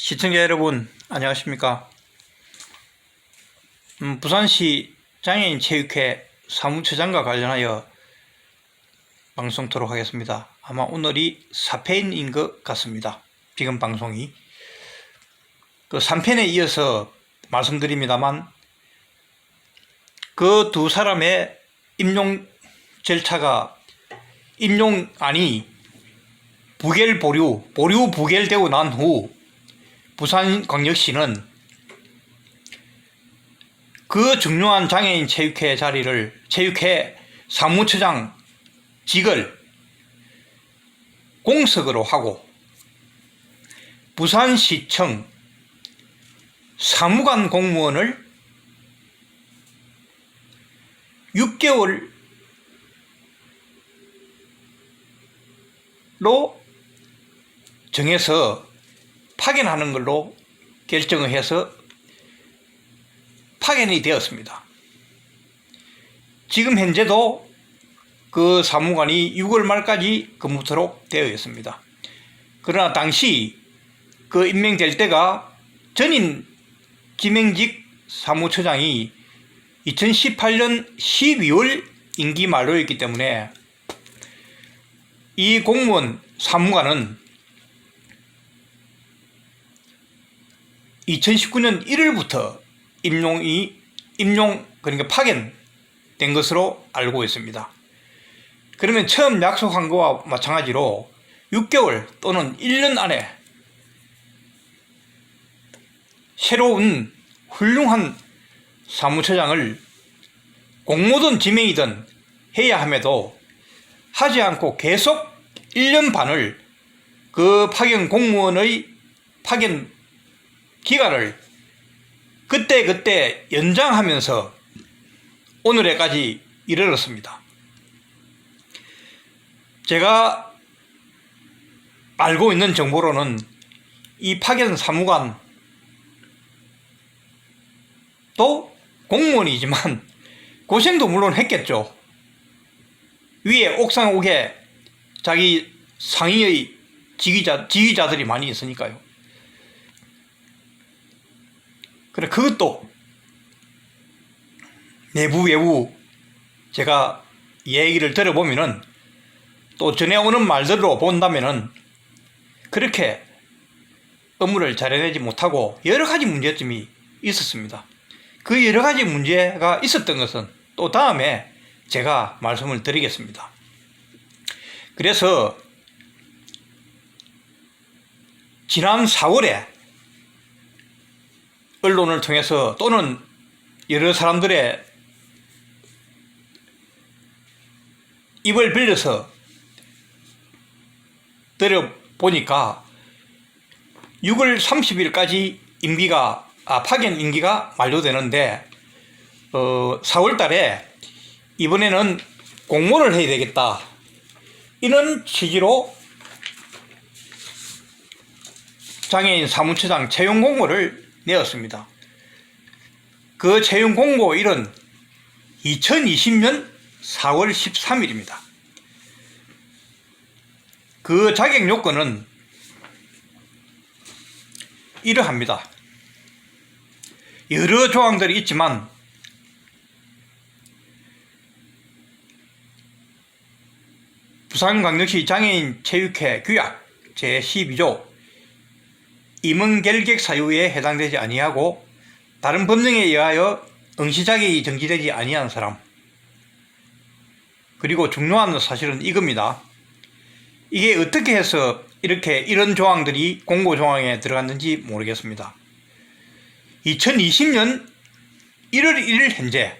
시청자 여러분 안녕하십니까. 부산시 장애인체육회 사무처장과 관련하여 방송토록 하겠습니다. 아마 오늘이 4편인 것 같습니다. 지금 방송이 그 3편에 이어서 말씀드립니다만, 그 두 사람의 임용 절차가 임용안이 보류 부결되고 난 후 부산광역시는 그 중요한 장애인 체육회 자리를, 체육회 사무처장 직을 공석으로 하고 부산시청 사무관 공무원을 6개월로 정해서 파견하는 걸로 결정을 해서 파견이 되었습니다. 지금 현재도 그 사무관이 6월 말까지 근무토록 되어 있습니다. 그러나 당시 그 임명될 때가 전임 김행직 사무처장이 2018년 12월 임기 만료였기 때문에 이 공무원 사무관은 2019년 1월부터 그러니까 파견된 것으로 알고 있습니다. 그러면 처음 약속한 것과 마찬가지로 6개월 또는 1년 안에 새로운 훌륭한 사무처장을 공모든 지명이든 해야 함에도 하지 않고 계속 1년 반을 그 파견 공무원의 파견 기간을 그때 연장하면서 오늘에까지 이르렀습니다. 제가 알고 있는 정보로는 이 파견 사무관도 공무원이지만 고생도 물론 했겠죠. 위에 옥상 옥에 자기 상위의 지휘자들이 많이 있으니까요. 그래, 그것도 내부 외부 제가 얘기를 들어보면은, 또 전해오는 말들로 본다면은 그렇게 업무를 잘 해내지 못하고 여러 가지 문제점이 있었습니다. 그 여러 가지 문제가 있었던 것은 또 다음에 제가 말씀을 드리겠습니다. 그래서 지난 4월에 언론을 통해서 또는 여러 사람들의 입을 빌려서 들어보니까 6월 30일까지 파견 임기가 만료되는데 4월 달에 이번에는 공모를 해야 되겠다, 이런 취지로 장애인 사무처장 채용 공고를 내었습니다. 그 채용 공고일은 2020년 4월 13일입니다. 그 자격 요건은 이러합니다. 여러 조항들이 있지만 부산광역시 장애인 체육회 규약 제12조 임원결격 사유에 해당되지 아니하고 다른 법령에 의하여 응시 자격이 정지되지 아니한 사람, 그리고 중요한 사실은 이겁니다. 이게 어떻게 해서 이런 조항들이 공고 조항에 들어갔는지 모르겠습니다. 2020년 1월 1일 현재,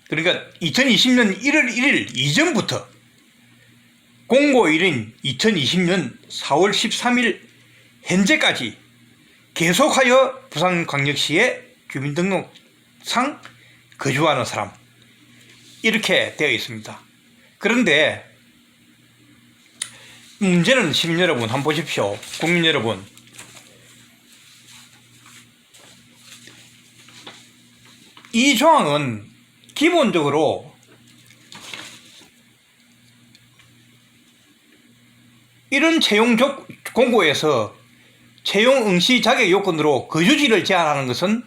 그러니까 2020년 1월 1일 이전부터 공고일인 2020년 4월 13일 현재까지 계속하여 부산광역시의 주민등록상 거주하는 사람, 이렇게 되어 있습니다. 그런데 문제는 시민 여러분 한번 보십시오. 국민 여러분, 이 조항은 기본적으로 이런 채용 공고에서 채용 응시 자격 요건으로 거주지를 제한하는 것은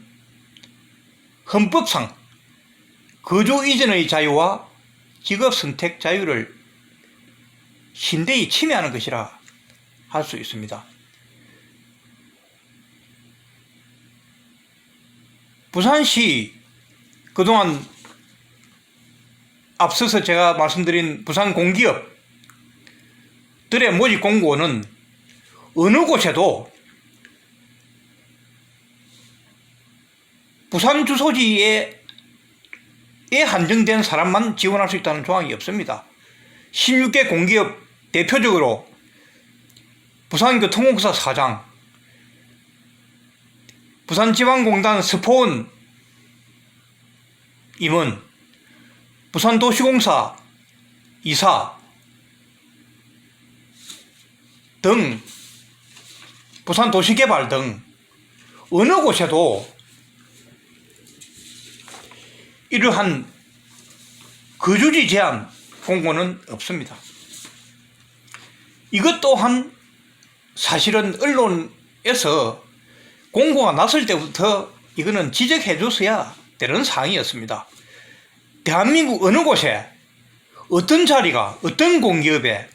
헌법상 거주 이전의 자유와 직업 선택 자유를 심대히 침해하는 것이라 할 수 있습니다. 부산시 그동안 앞서서 제가 말씀드린 부산 공기업들의 모집 공고는 어느 곳에도 부산 주소지에 한정된 사람만 지원할 수 있다는 조항이 없습니다. 16개 공기업 대표적으로 부산교통공사 사장, 부산지방공단 스포원 임원, 부산도시공사 이사 등 부산도시개발 등 어느 곳에도 이러한 거주지 제한 공고는 없습니다. 이것 또한 사실은 언론에서 공고가 났을 때부터 이거는 지적해 줬어야 되는 사항이었습니다. 대한민국 어느 곳에 어떤 자리가 어떤 공기업에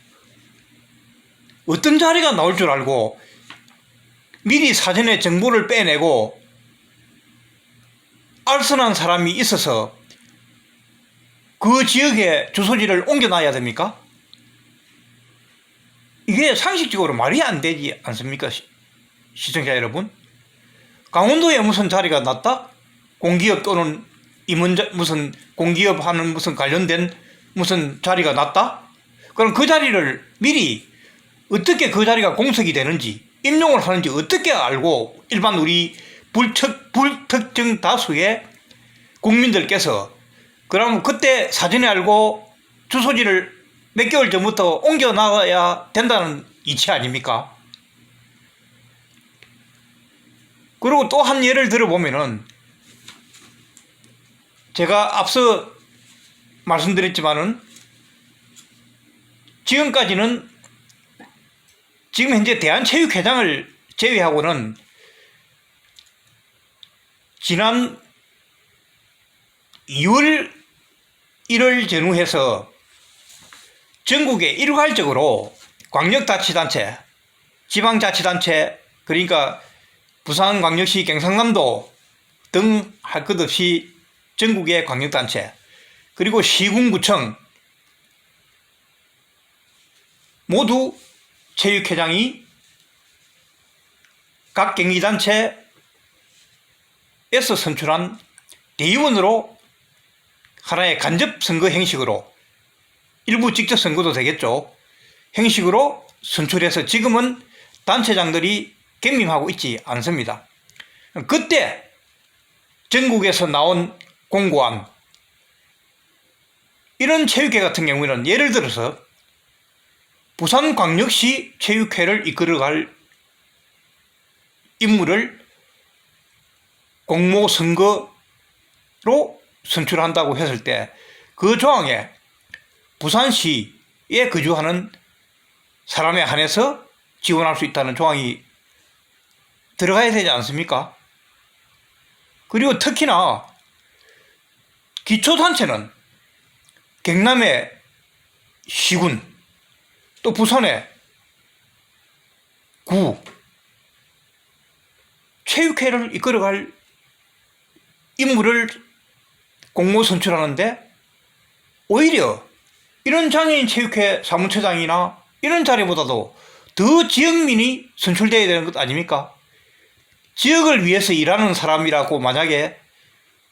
어떤 자리가 나올 줄 알고 미리 사전에 정보를 빼내고 알선한 사람이 있어서 그 지역에 주소지를 옮겨놔야 됩니까? 이게 상식적으로 말이 안 되지 않습니까? 시청자 여러분, 강원도에 무슨 자리가 났다? 공기업 또는 무슨 공기업 하는 무슨 관련된 무슨 자리가 났다? 그럼 그 자리를 미리 어떻게 그 자리가 공석이 되는지 임용을 하는지 어떻게 알고 일반 우리 불특정 다수의 국민들께서 그럼 그때 사전에 알고 주소지를 몇 개월 전부터 옮겨 나가야 된다는 이치 아닙니까? 그리고 또 한 예를 들어보면은 제가 앞서 말씀드렸지만은 지금까지는 지금 현재 대한체육회장을 제외하고는 지난 2월 1월 전후해서 전국에 일괄적으로 광역자치단체, 지방자치단체, 그러니까 부산광역시, 경상남도 등 할 것 없이 전국의 광역단체, 그리고 시군구청 모두 체육회장이 각 경기단체에서 선출한 대의원으로 하나의 간접 선거 형식으로, 일부 직접 선거도 되겠죠, 형식으로 선출해서 지금은 단체장들이 겸임하고 있지 않습니다. 그때 전국에서 나온 공고안, 이런 체육회 같은 경우에는 예를 들어서 부산광역시 체육회를 이끌어갈 인물을 공모선거로 선출한다고 했을 때 그 조항에 부산시에 거주하는 사람에 한해서 지원할 수 있다는 조항이 들어가야 되지 않습니까? 그리고 특히나 기초단체는 경남의 시군, 또 부산의 구, 체육회를 이끌어갈 인물을 공모 선출하는데 오히려 이런 장애인 체육회 사무처장이나 이런 자리보다도 더 지역민이 선출되어야 되는 것 아닙니까? 지역을 위해서 일하는 사람이라고 만약에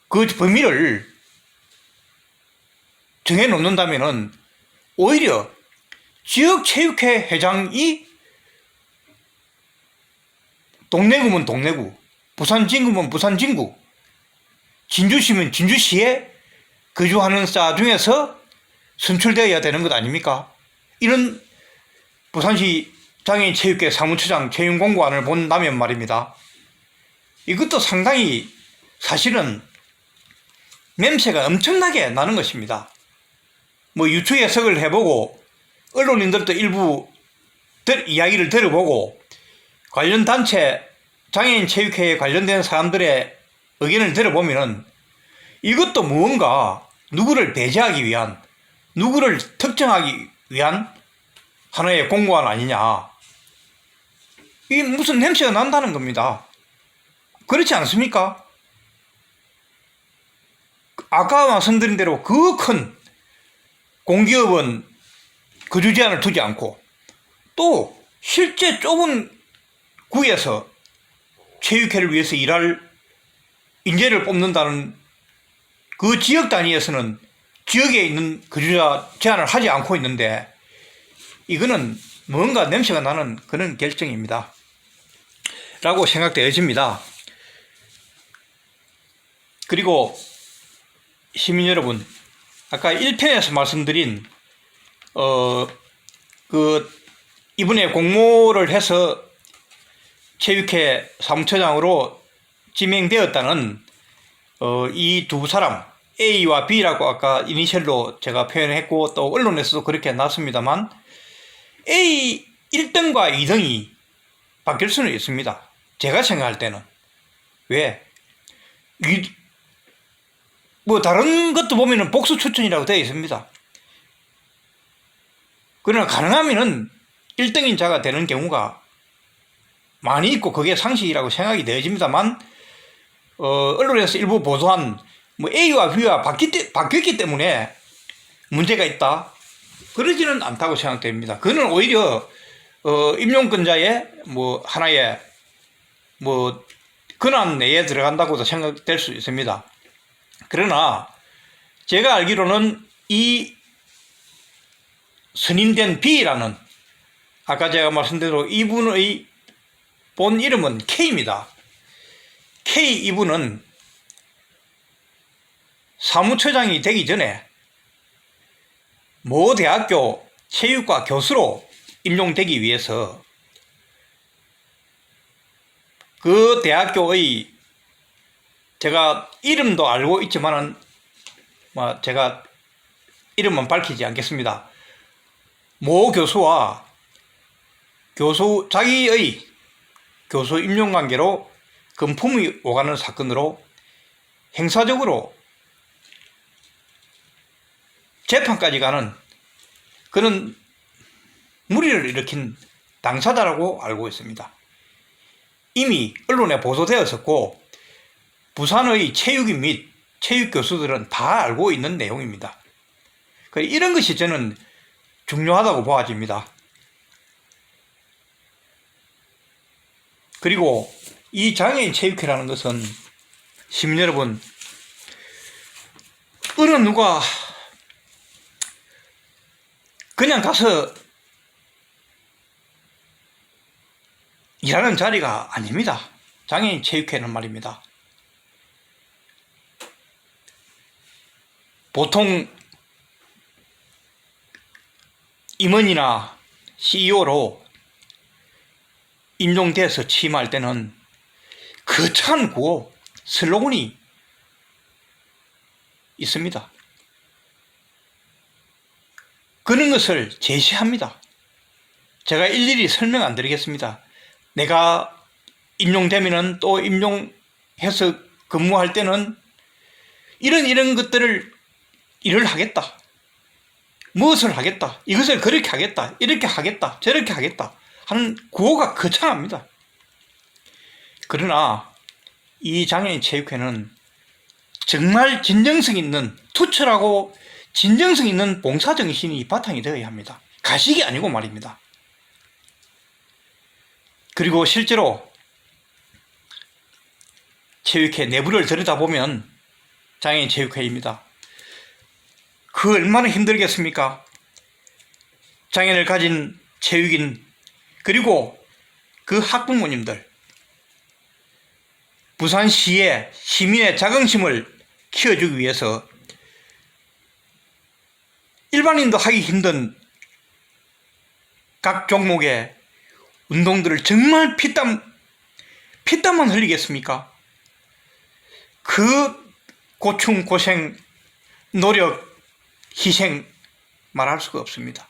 그 범위를 정해놓는다면은 오히려 지역체육회 회장이 동래구면 동래구, 부산진구면 부산진구, 진주시면 진주시에 거주하는 자 중에서 선출되어야 되는 것 아닙니까? 이런 부산시 장애인체육회 사무처장 채용 공고안을 본다면 말입니다. 이것도 상당히 사실은 냄새가 엄청나게 나는 것입니다. 뭐 유추 해석을 해보고 언론인들도 일부 이야기를 들어보고 관련 단체, 장애인 체육회에 관련된 사람들의 의견을 들어보면은 이것도 무언가 누구를 배제하기 위한, 누구를 특정하기 위한 하나의 공고안 아니냐. 이게 무슨 냄새가 난다는 겁니다. 그렇지 않습니까? 아까 말씀드린 대로 그 큰 공기업은 거주 제한을 두지 않고 또 실제 좁은 구에서 체육회를 위해서 일할 인재를 뽑는다는 그 지역 단위에서는 지역에 있는 거주자 제한을 하지 않고 있는데 이거는 뭔가 냄새가 나는 그런 결정입니다. 라고 생각되어집니다. 그리고 시민 여러분, 아까 1편에서 말씀드린 이번에 공모를 해서 체육회 사무처장으로 지명되었다는 이 두 사람 A와 B라고 아까 이니셜로 제가 표현했고 또 언론에서도 그렇게 났습니다만 A 1등과 2등이 바뀔 수는 있습니다. 제가 생각할 때는. 왜? 뭐 다른 것도 보면은 복수 추천이라고 되어 있습니다. 그러나 가능하면은 1등인 자가 되는 경우가 많이 있고 그게 상식이라고 생각이 되어집니다만 언론에서 일부 보도한 뭐 A와 B가 바뀌었기 때문에 문제가 있다. 그러지는 않다고 생각됩니다. 그는 오히려 임용권자의 뭐 하나의 뭐 권한 내에 들어간다고도 생각될 수 있습니다. 그러나 제가 알기로는 이 선임된 B라는 아까 제가 말씀드린 대로 이분의 본 이름은 K입니다. K 이분은 사무처장이 되기 전에 모 대학교 체육과 교수로 임용되기 위해서 그 대학교의 제가 이름도 알고 있지만은 제가 이름은 밝히지 않겠습니다. 모 교수와 자기의 교수 임용 관계로 금품이 오가는 사건으로 행사적으로 재판까지 가는 그런 무리를 일으킨 당사자라고 알고 있습니다. 이미 언론에 보도되었었고 부산의 체육인 및 체육 교수들은 다 알고 있는 내용입니다. 이런 것이 저는 중요하다고 보아집니다. 그리고 이 장애인 체육회라는 것은 시민 여러분, 어느 누가 그냥 가서 일하는 자리가 아닙니다. 장애인 체육회는 말입니다. 보통 임원이나 CEO로 임용돼서 취임할 때는 거창한 구호, 슬로건이 있습니다. 그런 것을 제시합니다. 제가 일일이 설명 안 드리겠습니다. 내가 임용되면은 또 임용해서 근무할 때는 이런 것들을 일을 하겠다. 무엇을 하겠다. 이것을 그렇게 하겠다. 이렇게 하겠다. 저렇게 하겠다. 하는 구호가 거창합니다. 그러나 이 장애인 체육회는 정말 진정성 있는, 투철하고 진정성 있는 봉사정신이 바탕이 되어야 합니다. 가식이 아니고 말입니다. 그리고 실제로 체육회 내부를 들여다보면 장애인 체육회입니다. 그 얼마나 힘들겠습니까? 장애를 가진 체육인 그리고 그 학부모님들, 부산시의 시민의 자긍심을 키워주기 위해서 일반인도 하기 힘든 각 종목의 운동들을 정말 피땀만 흘리겠습니까? 그 고충, 고생, 노력, 희생 말할 수가 없습니다.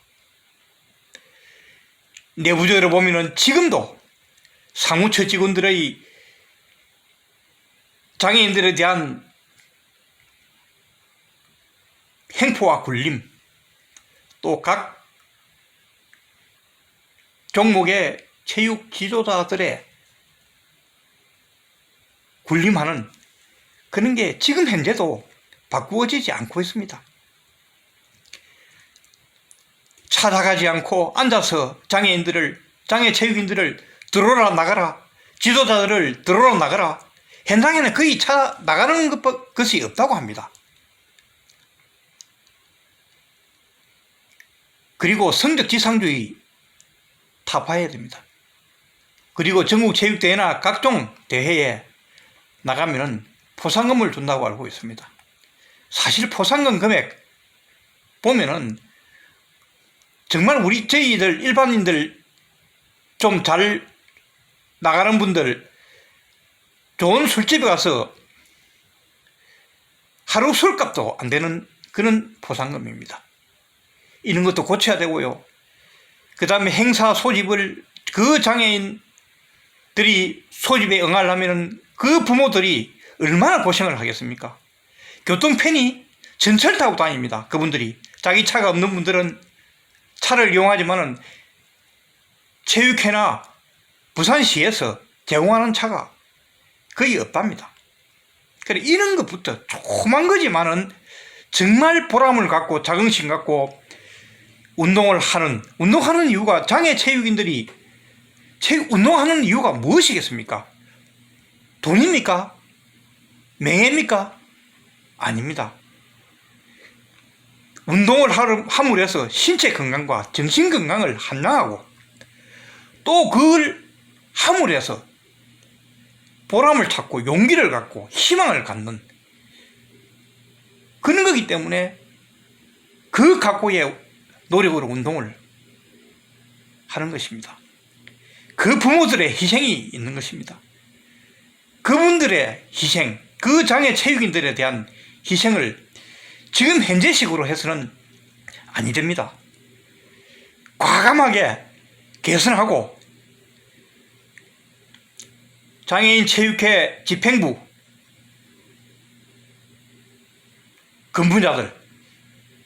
내부적으로 보면은 지금도 사무처 직원들의 장애인들에 대한 행포와 굴림, 또 각 종목의 체육 지도자들의 굴림하는 그런 게 지금 현재도 바꾸어지지 않고 있습니다. 찾아가지 않고 앉아서 장애 체육인들을 들어라 나가라, 지도자들을 들어라 나가라, 현장에는 거의 나가는 것이 없다고 합니다. 그리고 성적지상주의 타파해야 됩니다. 그리고 전국체육대회나 각종 대회에 나가면은 포상금을 준다고 알고 있습니다. 사실 포상금 금액 보면은 정말 저희들 일반인들 좀 잘 나가는 분들 좋은 술집에 가서 하루 술값도 안 되는 그런 포상금입니다. 이런 것도 고쳐야 되고요. 그 다음에 행사 소집을 그 장애인들이 소집에 응하려면 그 부모들이 얼마나 고생을 하겠습니까? 교통편이 전철 타고 다닙니다. 그분들이 자기 차가 없는 분들은 차를 이용하지만은 체육회나 부산시에서 제공하는 차가 거의 없답니다. 그래 이런 것부터 조그만 거지만은 정말 보람을 갖고 자긍심 갖고 운동하는 이유가 장애 체육인들이 운동하는 이유가 무엇이겠습니까? 돈입니까? 명예입니까? 아닙니다. 운동을 함으로 해서 신체 건강과 정신 건강을 함양하고 또 그걸 함으로 해서 보람을 찾고 용기를 갖고 희망을 갖는 그런 거기 때문에 그 각고의 노력으로 운동을 하는 것입니다. 그 부모들의 희생이 있는 것입니다. 그분들의 희생, 그 장애 체육인들에 대한 희생을 지금 현재식으로 해서는 아니 됩니다. 과감하게 개선하고 장애인 체육회 집행부 근분자들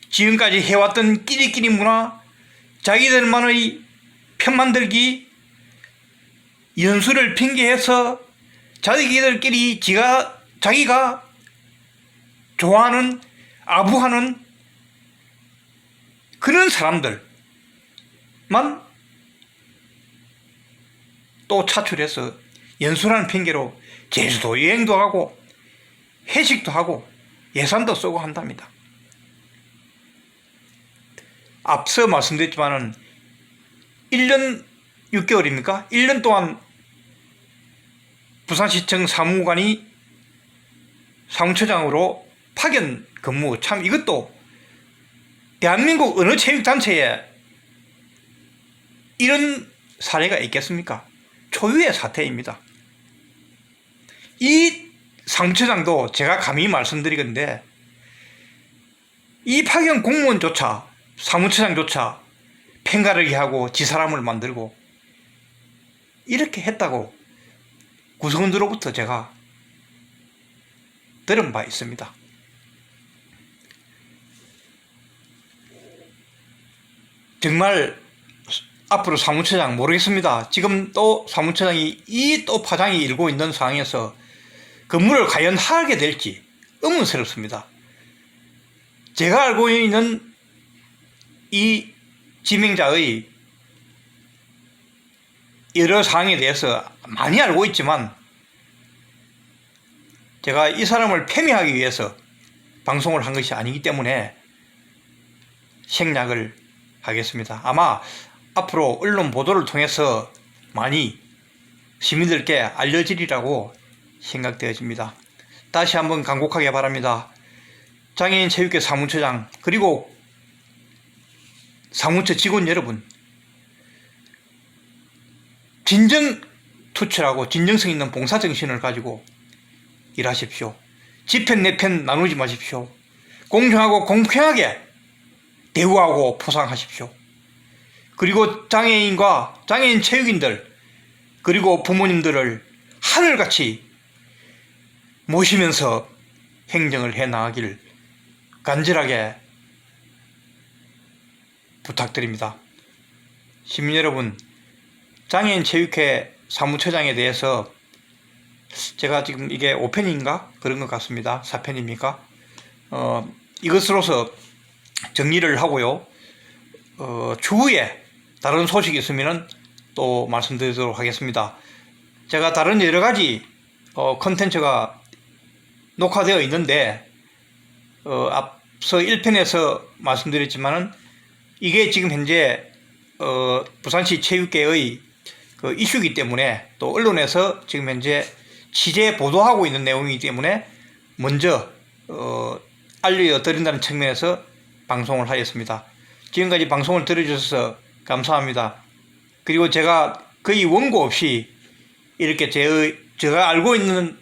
지금까지 해왔던 끼리끼리 문화, 자기들만의 편만들기, 연수를 핑계해서 자기들끼리 자기가 좋아하는 아부하는 그런 사람들만 또 차출해서 연수라는 핑계로 제주도 여행도 하고 회식도 하고 예산도 쓰고 한답니다. 앞서 말씀드렸지만은 1년 6개월입니까? 1년 동안 부산시청 사무관이 사무처장으로 파견 근무, 참 이것도 대한민국 어느 체육단체에 이런 사례가 있겠습니까? 초유의 사태입니다. 이 사무처장도 제가 감히 말씀드리건데 이 파견 공무원조차 사무처장조차 팽가르기 하고 지사람을 만들고 이렇게 했다고 구성원들로부터 제가 들은 바 있습니다. 정말 앞으로 사무처장 모르겠습니다. 지금 또 사무처장이 또 파장이 일고 있는 상황에서 근무를 과연 하게 될지 의문스럽습니다. 제가 알고 있는 이 지명자의 여러 사항에 대해서 많이 알고 있지만 제가 이 사람을 폄훼하기 위해서 방송을 한 것이 아니기 때문에 생략을 하겠습니다. 아마 앞으로 언론 보도를 통해서 많이 시민들께 알려지리라고 생각되어집니다. 다시 한번 간곡하게 바랍니다. 장애인 체육회 사무처장 그리고 사무처 직원 여러분, 진정 투철하고 진정성 있는 봉사정신을 가지고 일하십시오. 지편 내편 나누지 마십시오. 공정하고 공평하게 대우하고 포상하십시오. 그리고 장애인 체육인들 그리고 부모님들을 하늘같이 모시면서 행정을 해 나가길 간절하게 부탁드립니다. 시민 여러분, 장애인 체육회 사무처장에 대해서 제가 지금 이게 5편인가? 그런 것 같습니다. 4편입니까? 이것으로서 정리를 하고요. 추후에 다른 소식이 있으면 또 말씀드리도록 하겠습니다. 제가 다른 여러 가지 컨텐츠가 녹화되어 있는데 앞서 1편에서 말씀드렸지만은 이게 지금 현재 부산시 체육계의 그 이슈이기 때문에 또 언론에서 지금 현재 취재 보도하고 있는 내용이기 때문에 먼저 알려드린다는 측면에서 방송을 하였습니다. 지금까지 방송을 들어주셔서 감사합니다. 그리고 제가 거의 원고 없이 이렇게 제가 알고 있는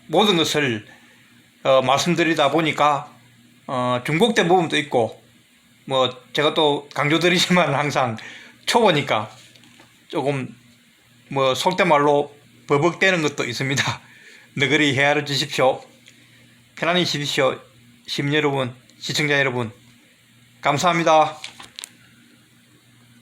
모든 것을 말씀드리다 보니까 중복된 부분도 있고, 뭐 제가 또 강조드리지만 항상 초보니까 조금 뭐 속된 말로 버벅대는 것도 있습니다. 너그리 헤아려 주십시오. 편안히 쉬십시오. 시민 여러분, 시청자 여러분, 감사합니다.